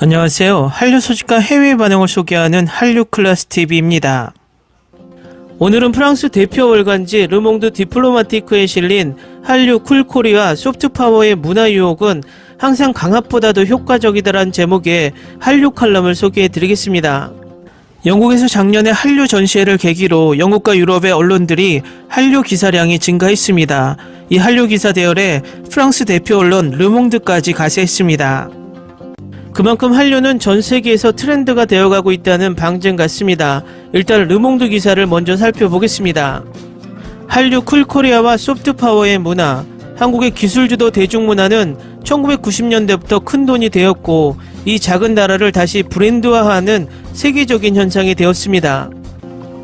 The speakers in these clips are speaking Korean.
안녕하세요. 한류 소식과 해외 반응을 소개하는 한류클래스TV입니다. 오늘은 프랑스 대표 월간지 르몽드 디플로마티크에 실린 한류 쿨코리아 소프트파워의 문화 유혹은 항상 강압보다도 효과적이다란 제목의 한류 칼럼을 소개해드리겠습니다. 영국에서 작년에 한류 전시회를 계기로 영국과 유럽의 언론들이 한류 기사량이 증가했습니다. 이 한류 기사 대열에 프랑스 대표 언론 르몽드까지 가세했습니다. 그만큼 한류는 전 세계에서 트렌드가 되어가고 있다는 방증 같습니다. 일단 르몽드 기사를 먼저 살펴보겠습니다. 한류 쿨코리아와 소프트파워의 문화, 한국의 기술주도 대중문화는 1990년대부터 큰돈이 되었고 이 작은 나라를 다시 브랜드화하는 세계적인 현상이 되었습니다.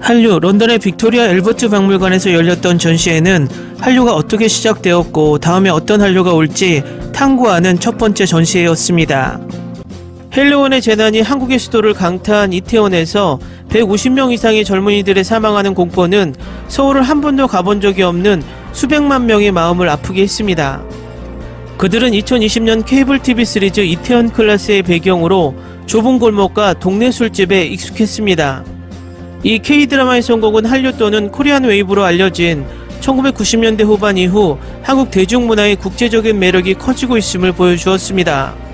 한류 런던의 빅토리아 앨버트 박물관에서 열렸던 전시회는 한류가 어떻게 시작되었고 다음에 어떤 한류가 올지 탐구하는 첫 번째 전시회였습니다. 헬로원의 재난이 한국의 수도를 강타한 이태원에서 150명 이상의 젊은이들의 사망하는 공포는 서울을 한 번도 가본 적이 없는 수백만 명의 마음을 아프게 했습니다. 그들은 2020년 케이블 TV 시리즈 이태원 클라스의 배경으로 좁은 골목과 동네 술집에 익숙했습니다. 이 K드라마의 성공은 한류 또는 코리안 웨이브로 알려진 1990년대 후반 이후 한국 대중문화의 국제적인 매력이 커지고 있음을 보여주었습니다.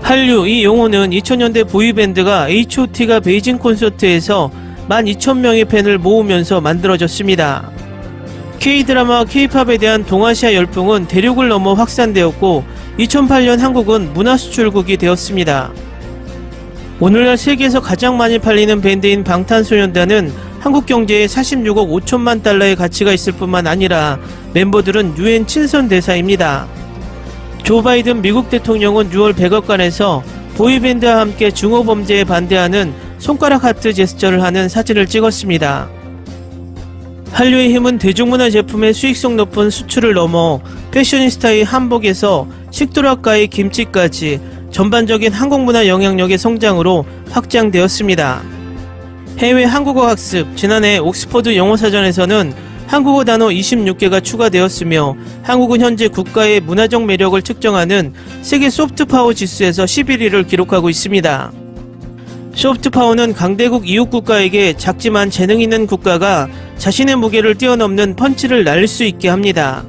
한류 이 용어는 2000년대 보이밴드가 H.O.T가 베이징 콘서트에서 12,000명의 팬을 모으면서 만들어졌습니다. K-드라마와 K-팝에 대한 동아시아 열풍은 대륙을 넘어 확산되었고 2008년 한국은 문화수출국이 되었습니다. 오늘날 세계에서 가장 많이 팔리는 밴드인 방탄소년단은 한국 경제에 46억 5천만 달러의 가치가 있을 뿐만 아니라 멤버들은 UN 친선 대사입니다. 조 바이든 미국 대통령은 6월 백악관에서 보이밴드와 함께 중어범죄에 반대하는 손가락 하트 제스처를 하는 사진을 찍었습니다. 한류의 힘은 대중문화 제품의 수익성 높은 수출을 넘어 패셔니스타의 한복에서 식도락가의 김치까지 전반적인 한국문화 영향력의 성장으로 확장되었습니다. 해외 한국어 학습, 지난해 옥스퍼드 영어사전에서는 한국어 단어 26개가 추가되었으며 한국은 현재 국가의 문화적 매력을 측정하는 세계 소프트파워 지수에서 11위를 기록하고 있습니다. 소프트파워는 강대국 이웃국가에게 작지만 재능 있는 국가가 자신의 무게를 뛰어넘는 펀치를 날릴 수 있게 합니다.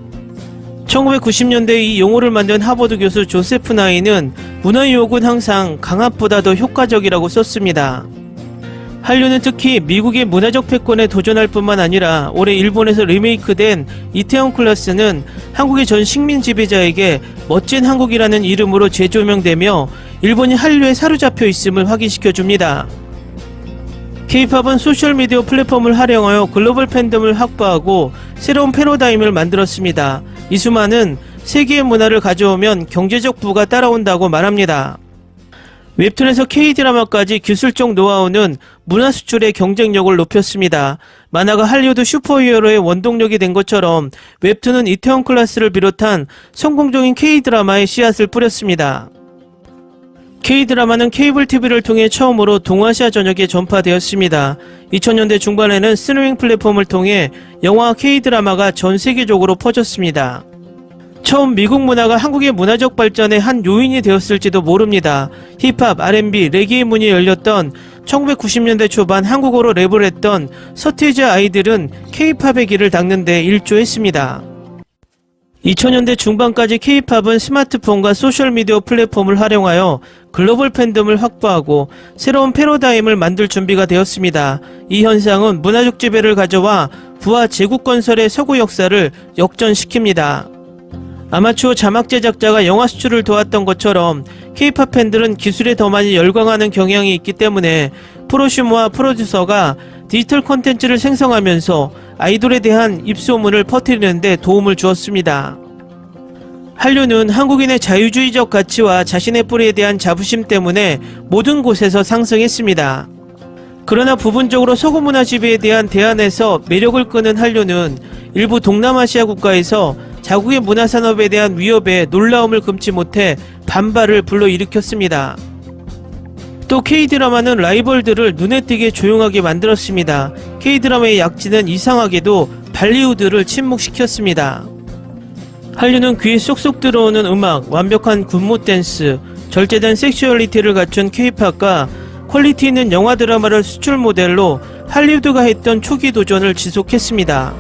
1990년대 이 용어를 만든 하버드 교수 조세프 나이는 문화 유혹은 항상 강압보다 더 효과적이라고 썼습니다. 한류는 특히 미국의 문화적 패권에 도전할 뿐만 아니라 올해 일본에서 리메이크된 이태원 클라스는 한국의 전 식민 지배자에게 멋진 한국이라는 이름으로 재조명되며 일본이 한류에 사로잡혀 있음을 확인시켜줍니다. K-팝은 소셜미디어 플랫폼을 활용하여 글로벌 팬덤을 확보하고 새로운 패러다임을 만들었습니다. 이수만은 세계의 문화를 가져오면 경제적 부가 따라온다고 말합니다. 웹툰에서 K-드라마까지 기술적 노하우는 문화 수출의 경쟁력을 높였습니다. 만화가 할리우드 슈퍼히어로의 원동력이 된 것처럼 웹툰은 이태원 클라스를 비롯한 성공적인 K-드라마의 씨앗을 뿌렸습니다. K-드라마는 케이블 TV를 통해 처음으로 동아시아 전역에 전파되었습니다. 2000년대 중반에는 스트리밍 플랫폼을 통해 영화와 K-드라마가 전 세계적으로 퍼졌습니다. 처음 미국 문화가 한국의 문화적 발전의 한 요인이 되었을지도 모릅니다. 힙합, R&B, 레게의 문이 열렸던 1990년대 초반 한국어로 랩을 했던 서태지 아이들은 K-팝의 길을 닦는 데 일조했습니다. 2000년대 중반까지 K-팝은 스마트폰과 소셜미디어 플랫폼을 활용하여 글로벌 팬덤을 확보하고 새로운 패러다임을 만들 준비가 되었습니다. 이 현상은 문화적 지배를 가져와 부하 제국 건설의 서구 역사를 역전시킵니다. 아마추어 자막 제작자가 영화 수출을 도왔던 것처럼 K-팝 팬들은 기술에 더 많이 열광하는 경향이 있기 때문에 프로슈머와 프로듀서가 디지털 콘텐츠를 생성하면서 아이돌에 대한 입소문을 퍼뜨리는 데 도움을 주었습니다. 한류는 한국인의 자유주의적 가치와 자신의 뿌리에 대한 자부심 때문에 모든 곳에서 상승했습니다. 그러나 부분적으로 서구 문화 지배에 대한 대안에서 매력을 끄는 한류는 일부 동남아시아 국가에서 자국의 문화산업에 대한 위협에 놀라움을 금치 못해 반발을 불러일으켰습니다. 또 K-드라마는 라이벌들을 눈에 띄게 조용하게 만들었습니다. K-드라마의 약진은 이상하게도 발리우드를 침묵시켰습니다. 한류는 귀에 쏙쏙 들어오는 음악, 완벽한 군무 댄스, 절제된 섹슈얼리티를 갖춘 K-팝과 퀄리티 있는 영화 드라마를 수출 모델로 할리우드가 했던 초기 도전을 지속했습니다.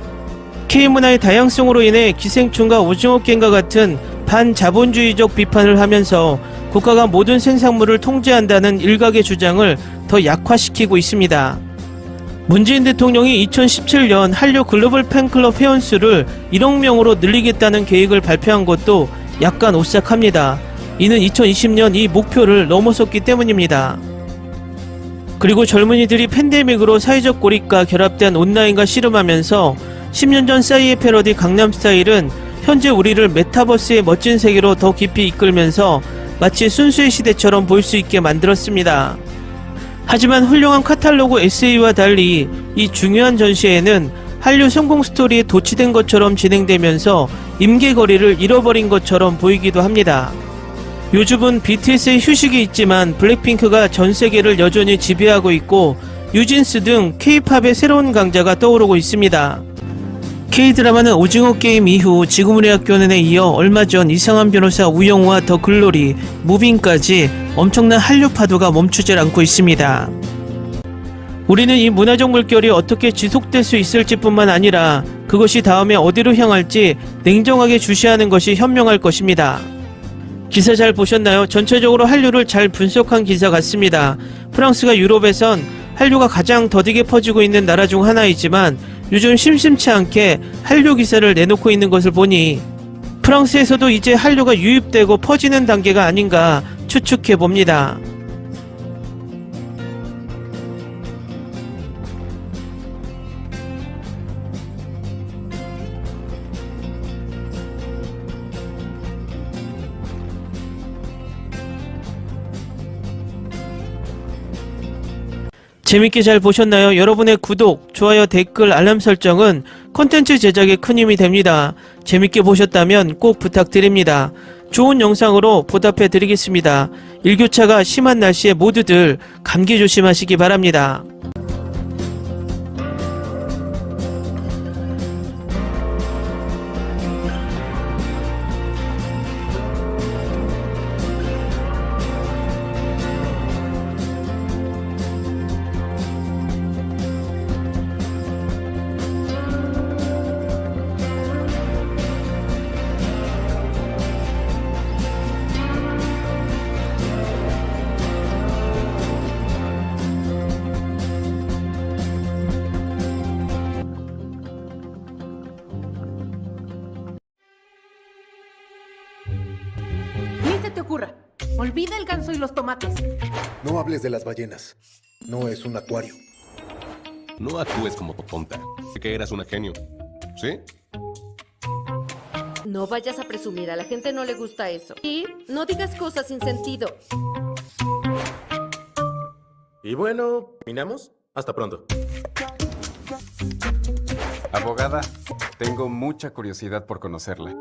K문화의 다양성으로 인해 기생충과 오징어 게임과 같은 반자본주의적 비판을 하면서 국가가 모든 생산물을 통제한다는 일각의 주장을 더 약화시키고 있습니다. 문재인 대통령이 2017년 한류 글로벌 팬클럽 회원수를 1억 명으로 늘리겠다는 계획을 발표한 것도 약간 오싹합니다. 이는 2020년 이 목표를 넘어섰기 때문입니다. 그리고 젊은이들이 팬데믹으로 사회적 고립과 결합된 온라인과 씨름하면서 10년 전 싸이의 패러디 강남스타일은 현재 우리를 메타버스의 멋진 세계로 더 깊이 이끌면서 마치 순수의 시대처럼 볼 수 있게 만들었습니다. 하지만 훌륭한 카탈로그 SA와 달리 이 중요한 전시회는 한류 성공 스토리에 도취된 것처럼 진행되면서 임계거리를 잃어버린 것처럼 보이기도 합니다. 요즘은 BTS의 휴식이 있지만 블랙핑크가 전 세계를 여전히 지배하고 있고 뉴진스 등 K-팝의 새로운 강자가 떠오르고 있습니다. K-드라마는 오징어 게임 이후 지금 우리 학교는에 이어 얼마 전 이상한 변호사 우영우와 더 글로리, 무빙까지 엄청난 한류 파도가 멈추질 않고 있습니다. 우리는 이 문화적 물결이 어떻게 지속될 수 있을지 뿐만 아니라 그것이 다음에 어디로 향할지 냉정하게 주시하는 것이 현명할 것입니다. 기사 잘 보셨나요? 전체적으로 한류를 잘 분석한 기사 같습니다. 프랑스가 유럽에선 한류가 가장 더디게 퍼지고 있는 나라 중 하나이지만 요즘 심심치 않게 한류 기사를 내놓고 있는 것을 보니 프랑스에서도 이제 한류가 유입되고 퍼지는 단계가 아닌가 추측해 봅니다. 재밌게 잘 보셨나요? 여러분의 구독, 좋아요, 댓글, 알람 설정은 콘텐츠 제작에 큰 힘이 됩니다. 재밌게 보셨다면 꼭 부탁드립니다. 좋은 영상으로 보답해 드리겠습니다. 일교차가 심한 날씨에 모두들 감기 조심하시기 바랍니다. Ni se te ocurra. Olvida el ganso y los tomates. No hables de las ballenas. No es un acuario. No actúes como tonta. Que eras una genio. ¿Sí? No vayas a presumir, a la gente no le gusta eso. Y no digas cosas sin sentido. Y bueno, ¿terminamos? Hasta pronto. Abogada, tengo mucha curiosidad por conocerla.